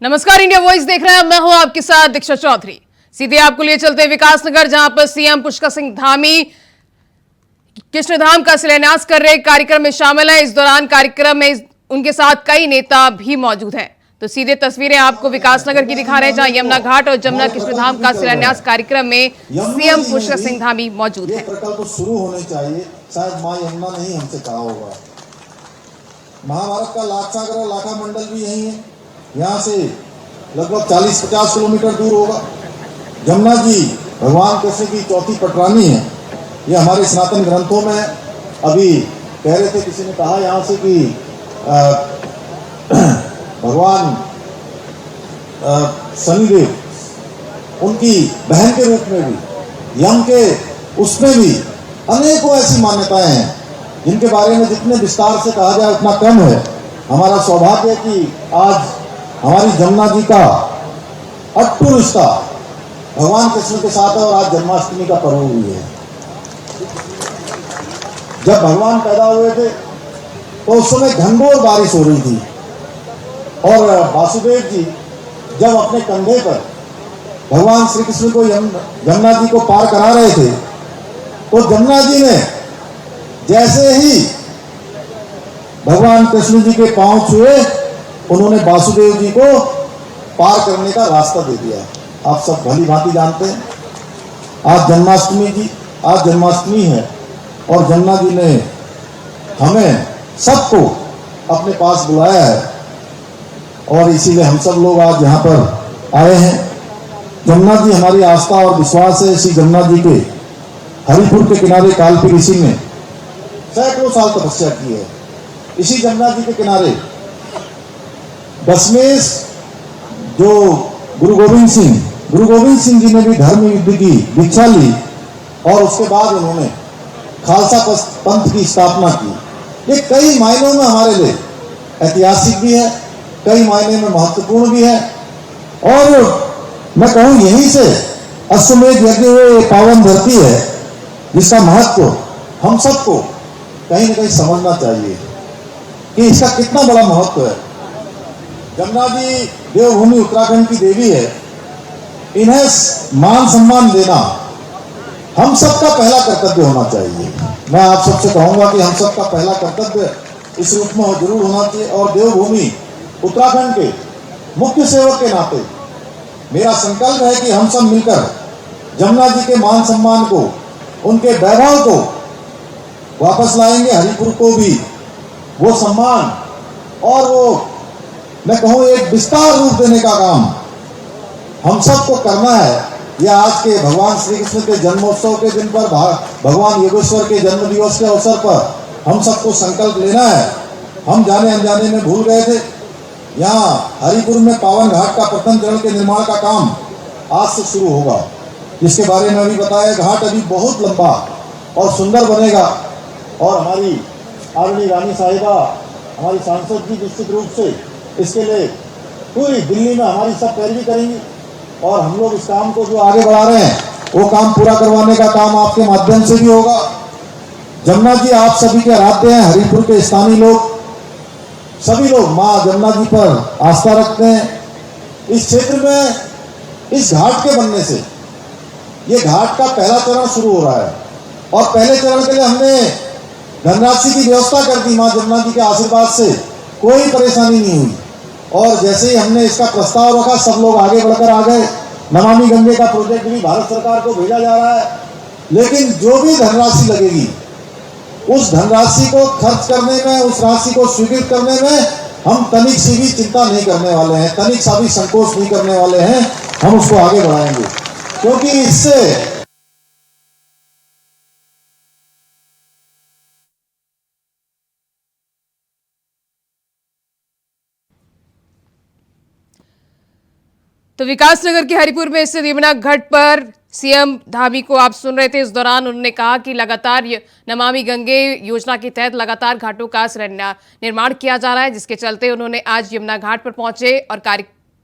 नमस्कार, India voice देख रहे हैं। मैं हूं आपके साथ दीक्षा चौधरी। सीधे आपको लिए चलते विकासनगर, जहां पर सीएम पुष्कर सिंह धामी कृष्णधाम का शिलान्यास कर रहे कार्यक्रम में शामिल है। इस दौरान कार्यक्रम में उनके साथ कई नेता भी मौजूद हैं। तो सीधे तस्वीरें आपको विकासनगर की दिखा रहे हैं, जहां यमुना घाट और जमुना कृष्णधाम का शिलान्यास कार्यक्रम में सीएम पुष्कर सिंह धामी मौजूद है। प्रकल्प शुरू होने चाहिए, शायद मां यमुना ने ही हमसे कहा होगा। महाभारत का लाक्षागृह लाखा मंडल भी यही है, यहाँ से लगभग 40-50 किलोमीटर दूर होगा। जमुना जी भगवान कृष्ण की चौथी पटरानी है, ये हमारे सनातन ग्रंथों में है। अभी कह रहे थे, किसी ने कहा यहाँ से कि भगवान शनिदेव उनकी बहन के रूप में भी, यम के उसमें भी अनेकों ऐसी मान्यताएं हैं जिनके बारे में जितने विस्तार से कहा जाए उतना कम है। हमारा सौभाग्य है कि आज हमारी जमुना जी का अटूट रिश्ता भगवान कृष्ण के साथ है और आज जन्माष्टमी का पर्व भी है। जब भगवान पैदा हुए थे तो उस समय घनघोर बारिश हो रही थी और वासुदेव जी जब अपने कंधे पर भगवान श्री कृष्ण को जमुना जी को पार करा रहे थे, तो जमुना जी ने जैसे ही भगवान कृष्ण जी के पांव छुए, उन्होंने वासुदेव जी को पार करने का रास्ता दे दिया। आप सब भली भांति जानते हैं आज जन्माष्टमी है और जमुना जी ने हमें सबको अपने पास बुलाया है और इसीलिए हम सब लोग आज यहाँ पर आए हैं। जमुना जी हमारी आस्था और विश्वास है। इसी जमुना जी के हरिपुर के किनारे कालपी ऋषि ने सैकड़ों साल तपस्या की है। इसी जमुना जी के किनारे दशमेश जो गुरु गोविंद सिंह जी ने भी धर्म युद्ध की दीक्षा ली और उसके बाद उन्होंने खालसा पंथ की स्थापना की। ये कई मायनों में हमारे लिए ऐतिहासिक भी है, कई मायने में महत्वपूर्ण भी है। और मैं कहूँ यहीं से अश्वमेध यज्ञ हुए पावन धरती है जिसका महत्व हम सबको कहीं न कहीं समझना चाहिए कि इसका कितना बड़ा महत्व है। जमुना जी देवभूमि उत्तराखंड की देवी है, इन्हें मान सम्मान देना हम सबका पहला कर्तव्य होना चाहिए। मैं आप सबसे कहूंगा कि हम सबका पहला कर्तव्य इस रूप में जरूर होना चाहिए। और देवभूमि उत्तराखंड के मुख्य सेवक के नाते मेरा संकल्प है कि हम सब मिलकर जमुना जी के मान सम्मान को, उनके वैभव को वापस लाएंगे। हरिपुर को भी वो सम्मान और वो मैं कहूँ एक विस्तार रूप देने का काम हम सबको करना है। यह आज के भगवान श्री कृष्ण के जन्मोत्सव के दिन पर, भगवान योगेश्वर के जन्म दिवस के अवसर पर हम सबको संकल्प लेना है। हम जाने अनजाने में भूल गए थे, यहाँ हरिपुर में पावन घाट का प्रथम चरण के निर्माण का काम आज से शुरू होगा, जिसके बारे में अभी बताया। घाट अभी बहुत लंबा और सुंदर बनेगा और हमारी आदरणीय रानी साहिबा, हमारी सांसद जी निश्चित रूप से इसके लिए पूरी दिल्ली में हमारी सब पैरवी करेंगी और हम लोग इस काम को जो आगे बढ़ा रहे हैं वो काम पूरा करवाने का काम आपके माध्यम से भी होगा। जमुना जी आप सभी के आराध्य हैं। हरिपुर के स्थानीय लोग, सभी लोग माँ जमुना जी पर आस्था रखते हैं। इस क्षेत्र में इस घाट के बनने से ये घाट का पहला चरण शुरू हो रहा है और पहले चरण के लिए हमने धनराशि की व्यवस्था कर दी। माँ जमुना जी के आशीर्वाद से कोई परेशानी नहीं हुई और जैसे ही हमने इसका प्रस्ताव रखा, सब लोग आगे बढ़कर आ गए। नमामि गंगे का प्रोजेक्ट भी भारत सरकार को भेजा जा रहा है, लेकिन जो भी धनराशि लगेगी उस धनराशि को खर्च करने में, उस राशि को स्वीकृत करने में हम तनिक सी भी चिंता नहीं करने वाले हैं, तनिक सा भी संकोच नहीं करने वाले हैं। हम उसको आगे बढ़ाएंगे क्योंकि इससे तो विकासनगर के हरिपुर में स्थित यमुना घाट पर सीएम धामी को आप सुन रहे थे। इस दौरान उन्होंने कहा कि लगातार नमामि गंगे योजना के तहत लगातार घाटों का निर्माण किया जा रहा है, जिसके चलते उन्होंने आज यमुना घाट पर पहुंचे और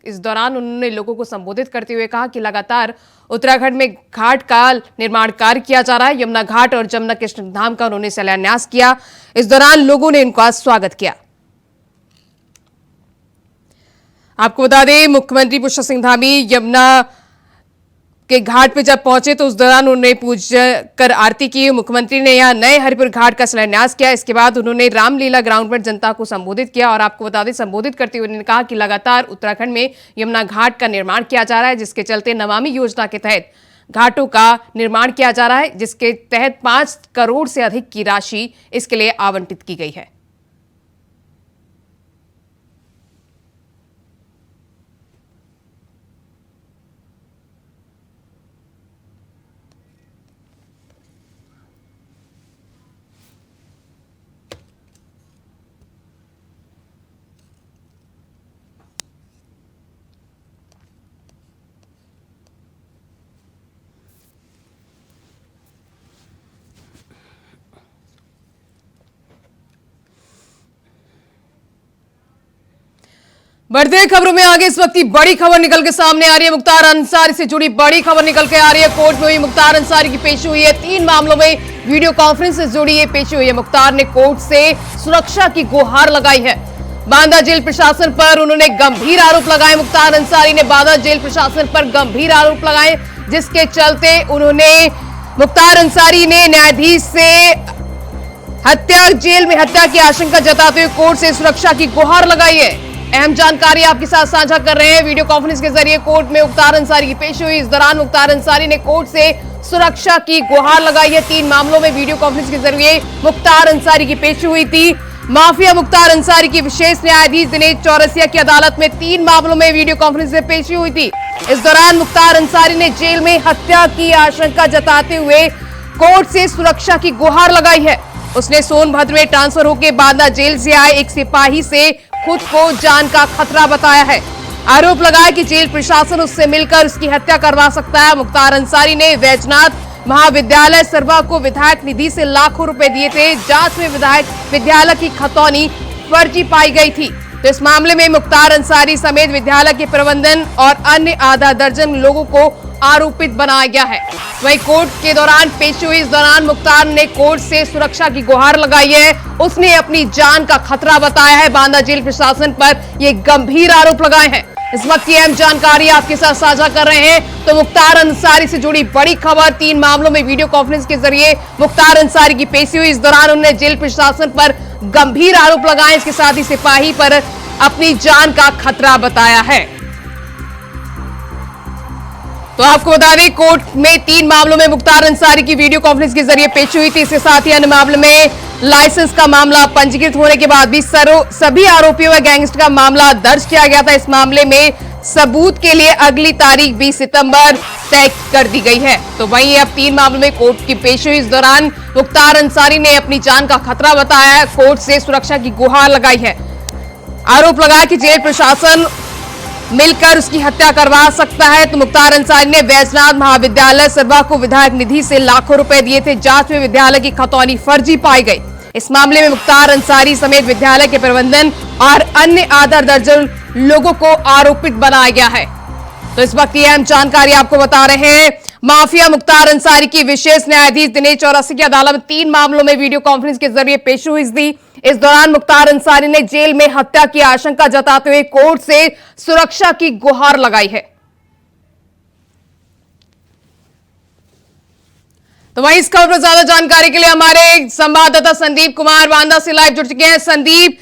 इस दौरान उन्होंने लोगों को संबोधित करते हुए कहा कि लगातार उत्तराखंड में घाट का निर्माण कार्य किया जा रहा है। यमुना घाट और जमुना कृष्णधाम का उन्होंने शिलान्यास किया। इस दौरान लोगों ने उनका स्वागत किया। आपको बता दें, मुख्यमंत्री पुष्कर सिंह धामी यमुना के घाट पे जब पहुंचे तो उस दौरान उन्होंने पूजा कर आरती की। मुख्यमंत्री ने यहां नए हरिपुर घाट का शिलान्यास किया। इसके बाद उन्होंने रामलीला ग्राउंड पर जनता को संबोधित किया और आपको बता दें, संबोधित करते हुए उन्होंने कहा कि लगातार उत्तराखंड में यमुना घाट का निर्माण किया जा रहा है, जिसके चलते नमामि योजना के तहत घाटों का निर्माण किया जा रहा है, जिसके तहत 5 करोड़ से अधिक की राशि इसके लिए आवंटित की गई है। बढ़ते खबरों में आगे इस वक्त की बड़ी खबर निकल के सामने आ रही है। मुख्तार अंसारी से जुड़ी बड़ी खबर निकल के आ रही है। कोर्ट में हुई मुख्तार अंसारी की पेशी हुई है। 3 मामलों में वीडियो कॉन्फ्रेंस से जुड़ी ये पेशी हुई है। मुख्तार ने कोर्ट से सुरक्षा की गुहार लगाई है। बांदा जेल प्रशासन पर उन्होंने गंभीर आरोप लगाए। मुख्तार अंसारी ने बांदा जेल प्रशासन पर गंभीर आरोप लगाए, जिसके चलते उन्होंने मुख्तार अंसारी ने न्यायाधीश से जेल में हत्या की आशंका जताते हुए कोर्ट से सुरक्षा की गुहार लगाई है। अहम जानकारी आपके साथ साझा कर रहे हैं। वीडियो कॉन्फ्रेंस के जरिए कोर्ट में मुख्तार अंसारी की पेशी हुई। इस दौरान मुख्तार अंसारी ने कोर्ट से सुरक्षा की गुहार लगाई है। 3 मामलों में वीडियो कॉन्फ्रेंस के जरिए मुख्तार अंसारी की पेशी हुई थी। माफिया मुख्तार अंसारी की विशेष न्यायाधीश दिनेश चौरसिया की अदालत में 3 मामलों में वीडियो कॉन्फ्रेंस से पेशी हुई थी। इस दौरान मुख्तार अंसारी ने जेल में हत्या की आशंका जताते हुए कोर्ट से सुरक्षा की गुहार लगाई है। उसने सोनभद्र में ट्रांसफर होकर बांदा जेल से आए एक सिपाही से खुद को जान का खतरा बताया है। आरोप लगाया कि जेल प्रशासन उससे मिलकर उसकी हत्या करवा सकता है। मुख्तार अंसारी ने वैजनाथ महाविद्यालय सरवा को विधायक निधि से लाखों रुपए दिए थे। जांच में विद्यालय की खतौनी फर्जी पाई गई थी। तो इस मामले में मुख्तार अंसारी समेत विद्यालय के प्रबंधन और अन्य आधा दर्जन लोगों को आरोपित बनाया गया है। वहीं कोर्ट के दौरान पेशी हुई। इस दौरान मुख्तार ने कोर्ट से सुरक्षा की गुहार लगाई है। उसने अपनी जान का खतरा बताया है। बांदा जेल प्रशासन पर ये गंभीर आरोप लगाए हैं। इस वक्त की अहम जानकारी आपके साथ साझा कर रहे हैं। तो मुख्तार अंसारी से जुड़ी बड़ी खबर। 3 मामलों में वीडियो कॉन्फ्रेंस के जरिए मुख्तार अंसारी की पेशी हुई। इस दौरान उन्होंने जेल प्रशासन पर गंभीर आरोप लगाए। इसके साथ ही सिपाही पर अपनी जान का खतरा बताया है। तो आपको बता दें, कोर्ट में 3 मामलों में मुख्तार अंसारी की वीडियो कॉन्फ्रेंस के जरिए पेशी हुई थी। इसके साथ ही अन्य मामले में लाइसेंस का मामला पंजीकृत होने के बाद भी सभी आरोपियों व गैंगस्टर का मामला दर्ज किया गया था। इस मामले में सबूत के लिए अगली तारीख 20 सितंबर तय कर दी गई है। तो वहीं अब 3 मामलों में कोर्ट की पेशी हुई। इस दौरान मुख्तार अंसारी ने अपनी जान का खतरा बताया है। कोर्ट से सुरक्षा की गुहार लगाई है। आरोप लगाया कि जेल प्रशासन मिलकर उसकी हत्या करवा सकता है। तो मुख्तार अंसारी ने वैजनाथ महाविद्यालय सरवा को विधायक निधि से लाखों रुपए दिए थे। जांच में विद्यालय की खतौनी फर्जी पाई गई। इस मामले में मुख्तार अंसारी समेत विद्यालय के प्रबंधन और अन्य आधा दर्जन लोगों को आरोपित बनाया गया है। तो इस वक्त ये अहम जानकारी आपको बता रहे हैं। माफिया मुख्तार अंसारी की विशेष न्यायाधीश दिनेश चौरसिया की अदालत में 3 मामलों में वीडियो कॉन्फ्रेंस के जरिए पेशी हुई थी। इस दौरान मुख्तार अंसारी ने जेल में हत्या की आशंका जताते हुए कोर्ट से सुरक्षा की गुहार लगाई है। तो वहीं इस खबर पर ज्यादा जानकारी के लिए हमारे संवाददाता संदीप कुमार बांदा से लाइव जुड़ चुके हैं। संदीप,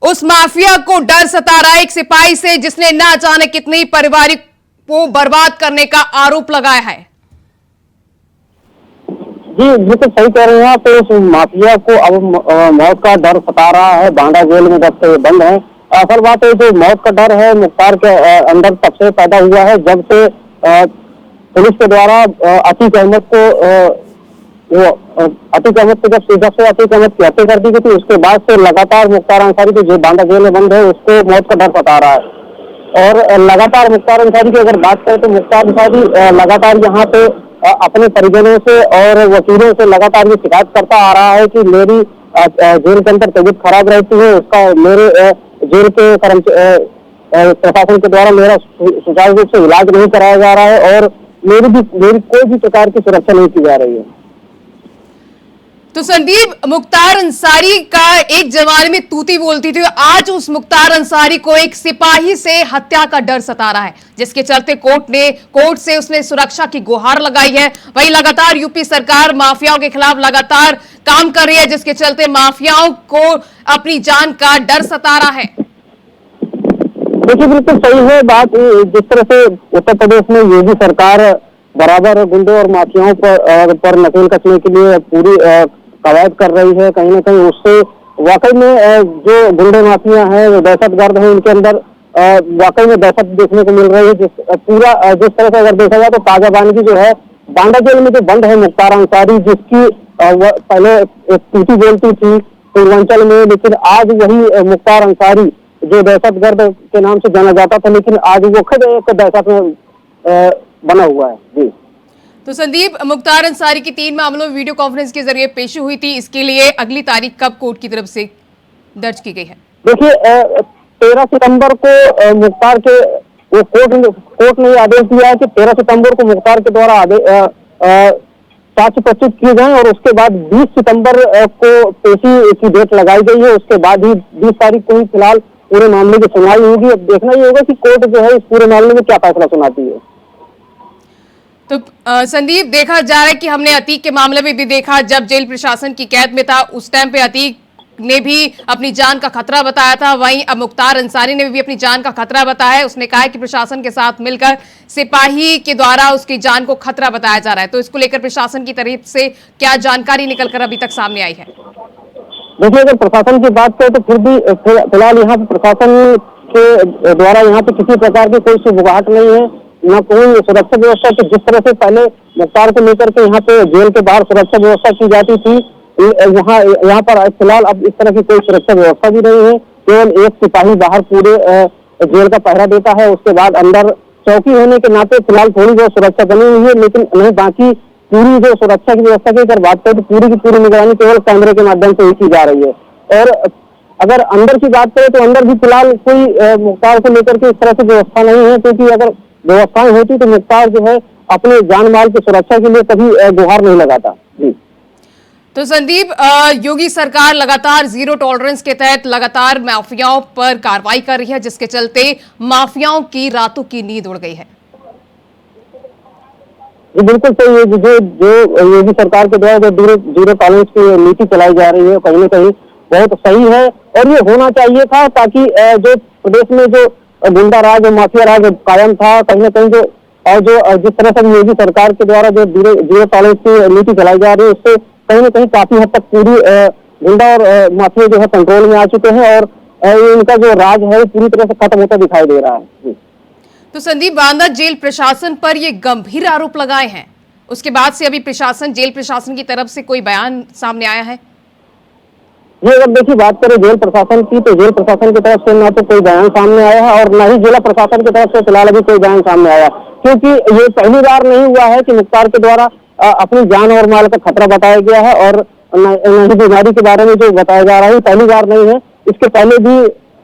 उस माफिया को डर सता रहा है एक सिपाही से जिसने न जाने कितने पारिवारिक को बर्बाद करने का आरोप लगाया है। जी, ये तो सही कह रहे हैं। तो उस माफिया को अब मौत का डर सता रहा है। बांदा जेल में जब से बंद है। असल बात है, जो मौत का डर है मुख्तार के अंदर तब से पैदा हुआ है जब से पुलिस के द्वारा अतीक अहमद को अतीक अहमद की हत्या कर दी गई थी। उसके बाद से लगातार मुख्तार अंसारी को जो बांदा जेल में बंद है उसको मौत का डर सता रहा है। और लगातार मुख्तार अंसारी की अगर बात करें तो मुख्तार अंसारी लगातार यहाँ पे अपने परिजनों से और वकीलों से लगातार ये शिकायत करता आ रहा है कि मेरी जेल के अंदर तबीयत खराब रहती है, उसका मेरे जेल के प्रशासन के द्वारा मेरा सुचारू रूप से इलाज नहीं कराया जा रहा है, और मेरी कोई भी प्रकार की सुरक्षा नहीं की जा रही है। तो संदीप, मुख्तार अंसारी का एक जमाने में तूती बोलती थी, आज उस मुख्तार अंसारी को एक सिपाही से हत्या का डर सता रहा है, जिसके चलते कोर्ट से उसने सुरक्षा की गुहार लगाई है। वहीं लगातार यूपी सरकार माफियाओं के खिलाफ लगातार काम कर रही है, जिसके चलते माफियाओं को अपनी जान का डर सता रहा है। देखिए, बिल्कुल सही है बात। जिस तरह से उत्तर प्रदेश में योगी सरकार बराबर गुंडों और माफियाओं पर नकेल कसने के लिए पूरी कवायद कर रही है, कहीं ना कहीं उससे वाकई में जो गुंडे माफिया हैं, जो दहशतगर्द हैं, इनके अंदर वाकई में दहशत देखने को मिल रही है। जिस तरह से अगर देखा जाए तो ताजा बानगी जो है, बांदा जेल में जो बंद है मुख्तार अंसारी, जिसकी पहले एक टूटी बोलती थी पूर्वांचल में, लेकिन आज वही मुख्तार अंसारी जो दहशतगर्द के नाम से जाना जाता था, लेकिन आज वो खुद एक दहशत में बना हुआ है। जी तो संदीप, मुख्तार अंसारी की 3 मामलों में वीडियो कॉन्फ्रेंस के जरिए पेशी हुई थी, इसके लिए अगली तारीख कब कोर्ट की तरफ से दर्ज की गई है? देखिए, 13 सितंबर को मुख्तार के वो कोर्ट ने आदेश दिया है कि 13 सितंबर को मुख्तार के द्वारा साक्ष्य प्रस्तुत किए जाएं और उसके बाद 20 सितंबर को पेशी की डेट लगाई गई है। उसके बाद ही 20 तारीख को ही फिलहाल पूरे मामले की सुनवाई होगी। अब देखना ही होगा कि कोर्ट जो है इस पूरे मामले में क्या फैसला सुनाती है। तो संदीप, देखा जा रहा है कि हमने अतीक के मामले में भी देखा, जब जेल प्रशासन की कैद में था उस टाइम पे अतीक ने भी अपनी जान का खतरा बताया था। वहीं अब मुख्तार अंसारी ने भी अपनी जान का खतरा बताया है। उसने कहा है कि प्रशासन के साथ मिलकर सिपाही के द्वारा उसकी जान को खतरा बताया जा रहा है। तो इसको लेकर प्रशासन की तरफ से क्या जानकारी निकलकर अभी तक सामने आई है? देखिए, अगर प्रशासन की बात करें तो फिर भी फिलहाल यहाँ पे प्रशासन के द्वारा यहाँ पे किसी प्रकार की कोई सुबुगाहट नहीं है, न कोई सुरक्षा व्यवस्था की। जिस तरह से पहले मुख्तार को लेकर के यहाँ पे जेल के बाहर सुरक्षा व्यवस्था की जाती थी, यहाँ पर फिलहाल अब इस तरह की कोई सुरक्षा व्यवस्था भी नहीं है। केवल एक सिपाही बाहर पूरे जेल का पहरा देता है। उसके बाद अंदर चौकी होने के नाते फिलहाल थोड़ी बहुत सुरक्षा बनी हुई है, लेकिन नहीं, बाकी पूरी जो सुरक्षा की व्यवस्था की अगर बात करें तो पूरी की पूरी निगरानी केवल कैमरे के माध्यम से ही की जा रही है। और अगर अंदर की बात करें तो अंदर भी फिलहाल कोई मुख्तार को लेकर के इस तरह की व्यवस्था नहीं है, क्योंकि अगर व्यवस्थाएं होती तो मुख्तार जो है अपने जान माल की सुरक्षा के लिए कभी गुहार नहीं लगाता। जी तो संदीप, योगी सरकार लगातार जीरो टॉलरेंस के तहत लगातार माफियाओं पर कार्रवाई कर रही है, जिसके चलते माफियाओं की रातों की नींद उड़ गई है। जी बिल्कुल सही है। जो योगी सरकार के द्वारा जो जीरो टॉलरेंस की नीति चलाई जा रही है, कहीं ना कहीं बहुत सही है और ये होना चाहिए था, ताकि जो प्रदेश में जो गुंडा राज और माफिया राज कायम था, कहीं ना कहीं जो जिस तरह से योगी सरकार के द्वारा जो जीरो टॉलरेंस की नीति चलाई जा रही है, उससे कहीं ना कहीं काफी हद तक पूरी गुंडा और माफिया जो है कंट्रोल में आ चुके हैं और इनका जो राज है पूरी तरह से खत्म होता दिखाई दे रहा है। तो संदीप, बांदा जेल प्रशासन पर ये गंभीर आरोप लगाए हैं, उसके बाद से अभी जेल प्रशासन की तरफ से कोई बयान सामने आया है? ये अगर देखिए बात करें जेल प्रशासन की, तो जेल प्रशासन की तरफ से ना तो कोई बयान सामने आया है और ना ही जिला प्रशासन की तरफ से फिलहाल अभी कोई बयान सामने आया, क्योंकि ये पहली बार नहीं हुआ है कि मुख्तार के द्वारा अपनी जान और माल का खतरा बताया गया है और न ही बीमारी के बारे में जो बताया जा रहा है, पहली बार नहीं है। इसके पहले भी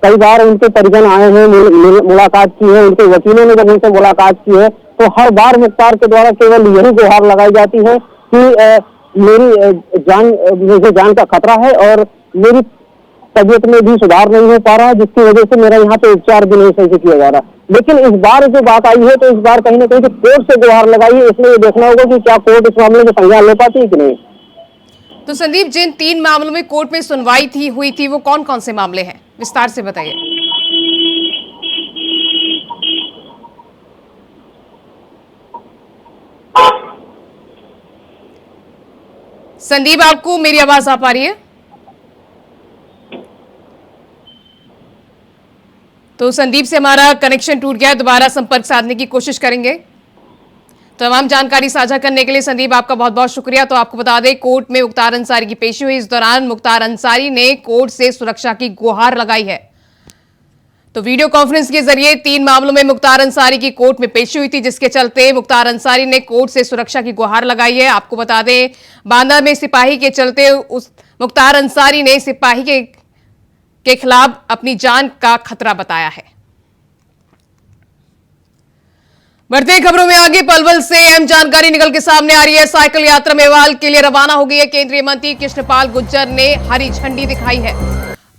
कई बार उनके परिजन आए हैं, मुलाकात की है, उनके वकीलों ने जब उनसे मुलाकात की है तो हर बार मुख्तार के द्वारा केवल यही गुहार लगाई जाती है कि मुझे जान का खतरा है और मेरी तबीयत में भी सुधार नहीं हो पा रहा है, जिसकी वजह से मेरा यहाँ पे उपचार भी नहीं सही से किया जा रहा। लेकिन इस बार जो बात आई है तो इस बार कहीं ना कहीं कोर्ट से गुहार लगाई है, इसलिए ये देखना होगा कि क्या कोर्ट इस मामले में संज्ञान ले पाती है कि नहीं। तो संदीप, जिन 3 मामलों में कोर्ट में सुनवाई हुई थी वो कौन कौन से मामले हैं, विस्तार से बताइए। संदीप, आपको मेरी आवाज आ पा रही है? तो संदीप से हमारा कनेक्शन टूट गया है, दोबारा संपर्क साधने की कोशिश करेंगे। तमाम जानकारी साझा करने के लिए संदीप आपका बहुत बहुत शुक्रिया। तो आपको बता दें, कोर्ट में मुख्तार अंसारी की पेशी हुई, इस दौरान मुख्तार अंसारी ने कोर्ट से सुरक्षा की गुहार लगाई है। तो वीडियो कॉन्फ्रेंस के जरिए 3 मामलों में मुख्तार अंसारी की कोर्ट में पेशी हुई थी, जिसके चलते मुख्तार अंसारी ने कोर्ट से सुरक्षा की गुहार लगाई है। आपको बता दें, बांदा में सिपाही के चलते उस मुख्तार अंसारी ने सिपाही के खिलाफ अपनी जान का खतरा बताया है। बढ़ते खबरों में आगे पलवल से अहम जानकारी निकल के सामने आ रही है। साइकिल यात्रा मेवाल के लिए रवाना हो गई है। केंद्रीय मंत्री कृष्णपाल गुर्जर ने हरी झंडी दिखाई है।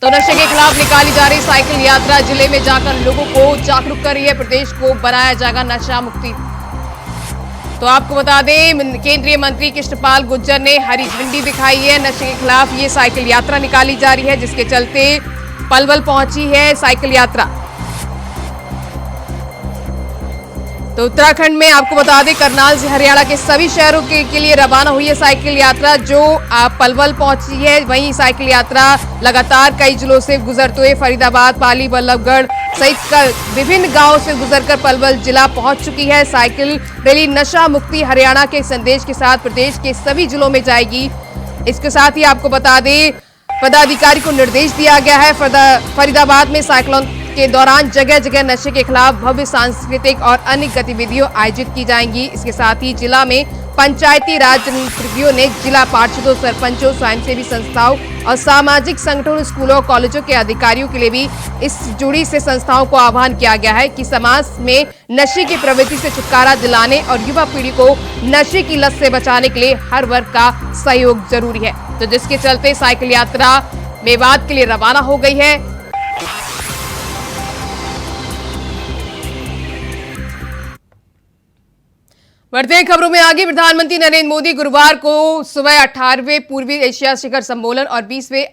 तो नशे के खिलाफ निकाली जा रही साइकिल यात्रा जिले में जाकर लोगों को जागरूक कर रही है। प्रदेश को बनाया जाएगा नशा मुक्ति। तो आपको बता दें, केंद्रीय मंत्री कृष्णपाल गुर्जर ने हरी झंडी दिखाई है। नशे के खिलाफ ये साइकिल यात्रा निकाली जा रही है, जिसके चलते पलवल पहुंची है साइकिल यात्रा। तो उत्तराखंड में आपको बता दें, करनाल से हरियाणा के सभी शहरों के लिए रवाना हुई है साइकिल यात्रा, जो पलवल पहुंची है। वहीं साइकिल यात्रा लगातार कई जिलों से गुजरते हुए फरीदाबाद, पाली, बल्लभगढ़ सहित विभिन्न गांवों से गुजरकर पलवल जिला पहुंच चुकी है। साइकिल रैली नशा मुक्ति हरियाणा के संदेश के साथ प्रदेश के सभी जिलों में जाएगी। इसके साथ ही आपको बता दें, पदाधिकारी को निर्देश दिया गया है। फरीदाबाद में साइक्लोन के दौरान जगह जगह नशे के खिलाफ भव्य सांस्कृतिक और अन्य गतिविधियां आयोजित की जाएंगी। इसके साथ ही जिला में पंचायती राज जनप्रतिनिधियों ने जिला पार्षदों, सरपंचों, स्वयंसेवी संस्थाओं और सामाजिक संगठनों, स्कूलों, कॉलेजों के अधिकारियों के लिए भी इस जुड़ी से संस्थाओं को आह्वान किया गया है कि समाज में नशे की प्रवृत्ति से छुटकारा दिलाने और युवा पीढ़ी को नशे की लत से बचाने के लिए हर वर्ग का सहयोग जरूरी है। तो जिसके चलते साइकिल यात्रा मेवात के लिए रवाना हो गई है। बढ़ते खबरों में आगे, प्रधानमंत्री नरेंद्र मोदी गुरुवार को सुबह 18वें पूर्वी एशिया शिखर सम्मेलन और 20वें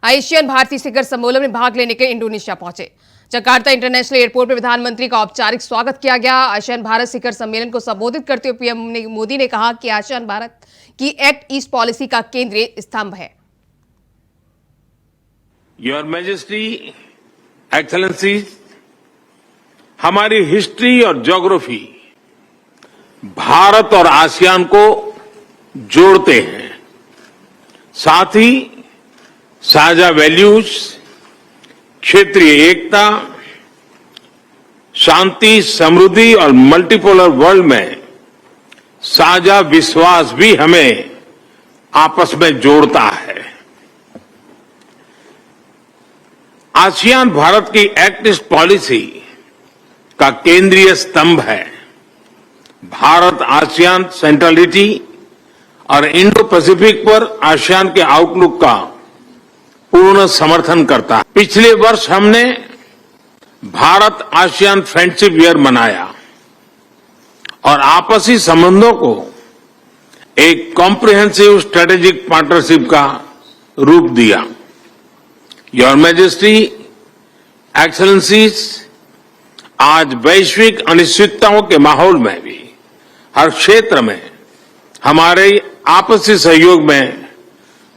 एशियन भारतीय शिखर सम्मेलन में भाग लेने के इंडोनेशिया पहुंचे। जकार्ता इंटरनेशनल एयरपोर्ट पर प्रधानमंत्री का औपचारिक स्वागत किया गया। आसियान भारत शिखर सम्मेलन को संबोधित करते हुए पीएम मोदी ने कहा कि आसियान भारत की एक्ट ईस्ट पॉलिसी का केंद्रीय स्तंभ है। योर मैजेस्टी, एक्सेलेंसीज, हमारी हिस्ट्री और ज्योग्राफी भारत और आसियान को जोड़ते हैं। साथ ही साझा वैल्यूज, क्षेत्रीय एकता, शांति, समृद्धि और मल्टीपोलर वर्ल्ड में साझा विश्वास भी हमें आपस में जोड़ता है। आसियान भारत की एक्ट ईस्ट पॉलिसी का केंद्रीय स्तंभ है। भारत आसियान सेंट्रलिटी और इंडो पैसिफिक पर आसियान के आउटलुक का पूर्ण समर्थन करता है। पिछले वर्ष हमने भारत आसियान फ्रेंडशिप ईयर मनाया और आपसी संबंधों को एक कॉम्प्रिहेंसिव स्ट्रेटेजिक पार्टनरशिप का रूप दिया। योर मैजेस्टी, एक्सेलेंसीज, आज वैश्विक अनिश्चितताओं के माहौल में भी हर क्षेत्र में हमारे आपसी सहयोग में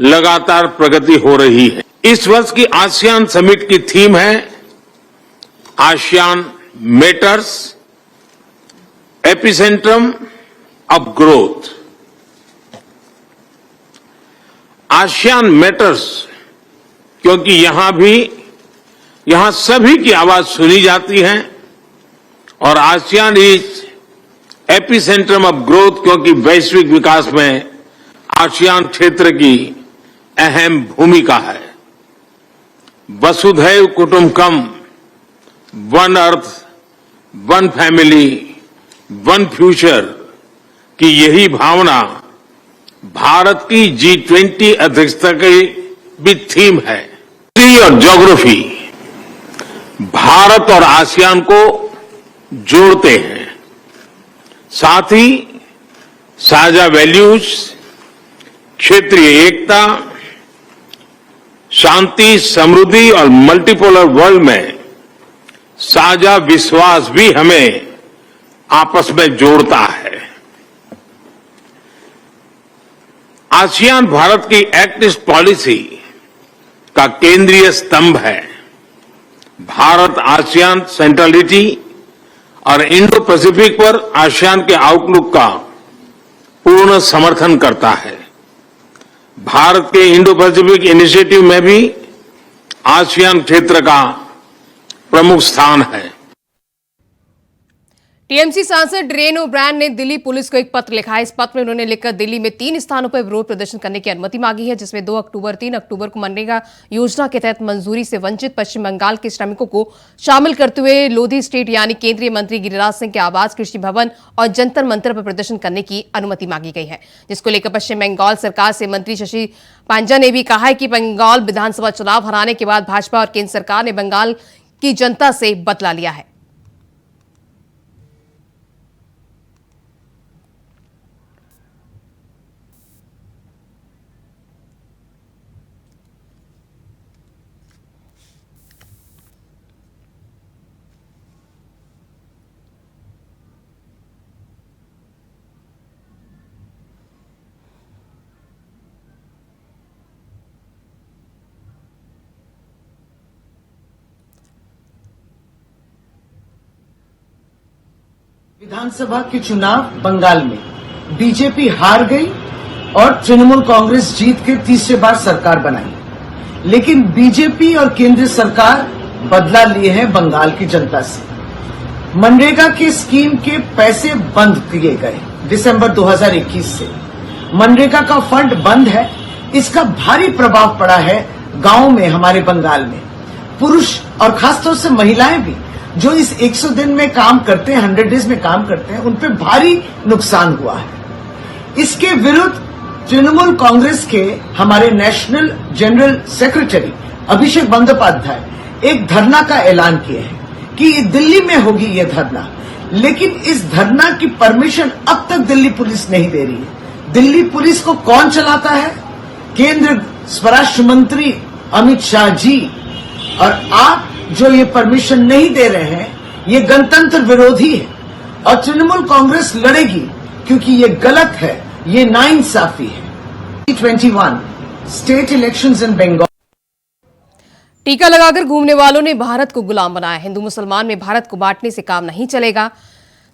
लगातार प्रगति हो रही है। इस वर्ष की आसियान समिट की थीम है ASEAN matters, epicentrum of growth. ASEAN matters क्योंकि यहां सभी की आवाज सुनी जाती है, और ASEAN is epicentrum of growth क्योंकि वैश्विक विकास में आसियान क्षेत्र की अहम भूमिका है। वसुधैव कुटुंबकम, one earth, one family, one future की यही भावना भारत की G20 अध्यक्षता की भी थीम है। हिस्ट्री और ज्योग्राफी भारत और आसियान को जोड़ते हैं। साथ ही साझा वैल्यूज, क्षेत्रीय एकता, शांति, समृद्धि और मल्टीपोलर वर्ल्ड में साझा विश्वास भी हमें आपस में जोड़ता है। आसियान भारत की एक्ट ईस्ट पॉलिसी का केंद्रीय स्तंभ है। भारत आसियान सेंट्रलिटी और इंडो पैसिफिक पर आसियान के आउटलुक का पूर्ण समर्थन करता है। भारत के इंडो पैसिफिक इनिशिएटिव में भी आसियान क्षेत्र का प्रमुख स्थान है। टीएमसी सांसद रेन ओब्रायन ने दिल्ली पुलिस को एक पत्र लिखा है। इस पत्र में उन्होंने लिखकर दिल्ली में 3 स्थानों पर विरोध प्रदर्शन करने की अनुमति मांगी है, जिसमें 2 अक्टूबर 3 अक्टूबर को मनरेगा योजना के तहत मंजूरी से वंचित पश्चिम बंगाल के श्रमिकों को शामिल करते हुए लोधी स्टेट यानी केंद्रीय मंत्री गिरिराज सिंह के आवास, कृषि भवन और जंतर मंतर पर प्रदर्शन करने की अनुमति मांगी गई है, जिसको लेकर पश्चिम बंगाल सरकार से मंत्री शशि पांजा ने भी कहा है कि बंगाल विधानसभा चुनाव हराने के बाद भाजपा और केंद्र सरकार ने बंगाल की जनता से बदला लिया है। विधानसभा के चुनाव बंगाल में बीजेपी हार गई और तृणमूल कांग्रेस जीत के तीसरे बार सरकार बनाई, लेकिन बीजेपी और केंद्र सरकार बदला लिए हैं बंगाल की जनता से। मनरेगा के स्कीम के पैसे बंद किए गए दिसंबर 2021 से। मनरेगा का फंड बंद है। इसका भारी प्रभाव पड़ा है गांव में, हमारे बंगाल में। पुरुष और खासतौर से महिलाएं भी जो इस 100 दिन में काम करते हैं, 100 डेज में काम करते हैं, उन पे भारी नुकसान हुआ है। इसके विरुद्ध तृणमूल कांग्रेस के हमारे नेशनल जनरल सेक्रेटरी अभिषेक बंदोपाध्याय एक धरना का ऐलान किए हैं कि दिल्ली में होगी ये धरना, लेकिन इस धरना की परमिशन अब तक दिल्ली पुलिस नहीं दे रही है। दिल्ली पुलिस को कौन चलाता है? केंद्र स्वराष्ट्र मंत्री अमित शाह जी। और आप जो ये परमिशन नहीं दे रहे हैं, ये गणतंत्र विरोधी है और तृणमूल कांग्रेस लड़ेगी, क्योंकि ये गलत है, ये नाइंसाफी है। 2021 स्टेट इलेक्शंस इन बंगाल। टीका लगाकर घूमने वालों ने भारत को गुलाम बनाया। हिंदू मुसलमान में भारत को बांटने से काम नहीं चलेगा,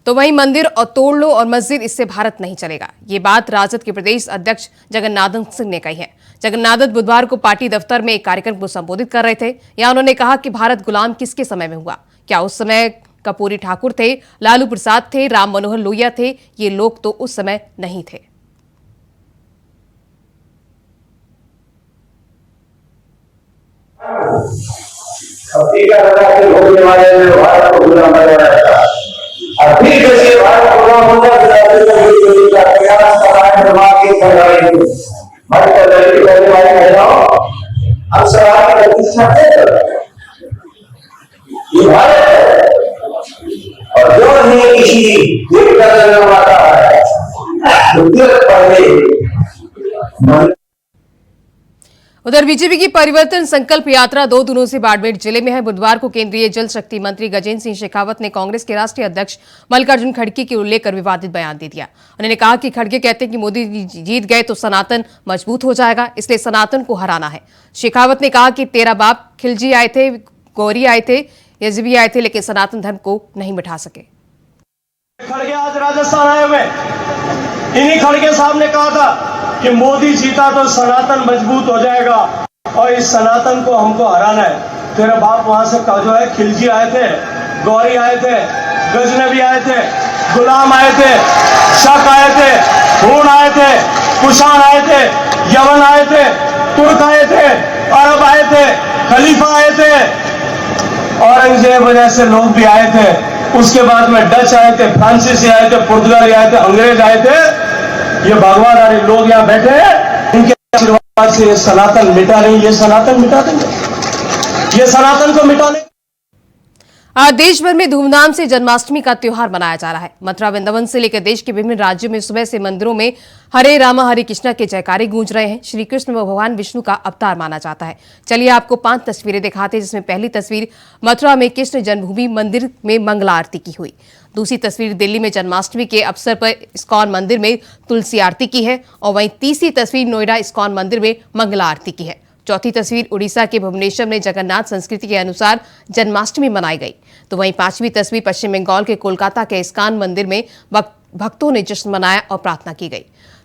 तो वहीं मंदिर और तोड़ लो और मस्जिद, इससे भारत नहीं चलेगा। ये बात राजद के प्रदेश अध्यक्ष जगन्नाथन सिंह ने कही है। जगन्नाथन बुधवार को पार्टी दफ्तर में एक कार्यक्रम को संबोधित कर रहे थे। यहां उन्होंने कहा कि भारत गुलाम किसके समय में हुआ? क्या उस समय कर्पूरी ठाकुर थे, लालू प्रसाद थे, राम मनोहर लोहिया थे? ये लोग तो उस समय नहीं थे। और जो नहीं किसी आता है उधर बीजेपी की परिवर्तन संकल्प यात्रा 2 दिनों से बाड़मेर जिले में है। बुधवार को केंद्रीय जल शक्ति मंत्री गजेंद्र सिंह शेखावत ने कांग्रेस के राष्ट्रीय अध्यक्ष मल्लिकार्जुन खड़गे को लेकर विवादित बयान दे दिया। उन्होंने कहा कि खड़गे कहते हैं कि मोदी जी जीत गए तो सनातन मजबूत हो जाएगा, इसलिए सनातन को हराना है। शेखावत ने कहा कि तेरा बाप खिलजी आए थे, गौरी आए थे, यजबी आए थे, लेकिन सनातन धर्म को नहीं मिटा सके। खड़गे आज राजस्थान आए हुए, इन्हीं खड़गे साहब ने कहा था कि मोदी जीता तो सनातन मजबूत हो जाएगा और इस सनातन को हमको हराना है। तेरा बाप वहां से जो है खिलजी आए थे, गौरी आए थे, गजनबी आए थे, गुलाम आए थे, शक आए थे, हूण आए थे, कुषाण आए थे, यवन आए थे, तुर्क आए थे, अरब आए थे, खलीफा आए थे, औरंगजेब जैसे लोग भी आए थे। उसके बाद में डच आए थे, फ्रांसीसी आए थे, पुर्तगाली आए थे, अंग्रेज आए थे। ये भगवान लोग यहाँ बैठे हैं, इनके आशीर्वाद से ये सनातन मिटा नहीं, ये सनातन मिटा देंगे, ये सनातन को मिटाने। आज देश भर में धूमधाम से जन्माष्टमी का त्योहार मनाया जा रहा है। मथुरा वृंदावन से लेकर देश के विभिन्न राज्यों में सुबह से मंदिरों में हरे रामा हरे कृष्णा के जयकारे गूंज रहे हैं। श्री कृष्ण भगवान विष्णु का अवतार माना जाता है। चलिए आपको 5 तस्वीरें दिखाते हैं, जिसमें पहली तस्वीर मथुरा में कृष्ण जन्मभूमि मंदिर में मंगला आरती की हुई। दूसरी तस्वीर दिल्ली में जन्माष्टमी के अवसर पर इस्कॉन मंदिर में तुलसी आरती की है और वहीं तीसरी तस्वीर नोएडा इस्कॉन मंदिर में मंगला आरती की है। चौथी तस्वीर उड़ीसा के भुवनेश्वर में जगन्नाथ संस्कृति के अनुसार जन्माष्टमी मनाई गई। तो वहीं 5वीं तस्वीर पश्चिम बंगाल के कोलकाता के इस्कॉन मंदिर में भक्तों ने जश्न मनाया और प्रार्थना की गई।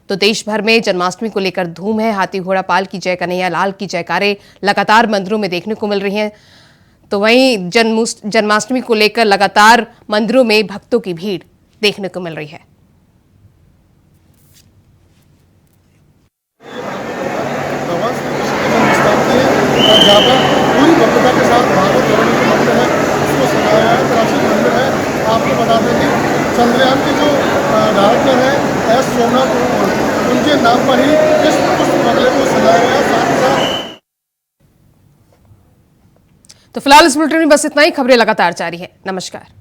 तो देश भर में जन्माष्टमी को लेकर धूम है। हाथी घोड़ा पाल की जय, कन्हैया लाल की जयकारे लगातार मंदिरों में देखने को मिल रही हैं। तो वहीं जन्माष्टमी को लेकर लगातार मंदिरों में भक्तों की भीड़ देखने को मिल रही है। जहाँ पर पूरी भव्यता के साथ भागवत धर्म के मंदिर है, उसको सजाया है। प्राचीन मंदिर है। आपको बता दें कि चंद्रयान के जो डायरेक्टर है एस सोमनाथ, उनके नाम पर ही इस पुष्प बंगले को सजाया गया। साथ ही साथ तो फिलहाल इस बुलेटिन में बस इतना ही। खबरें लगातार जारी है। नमस्कार।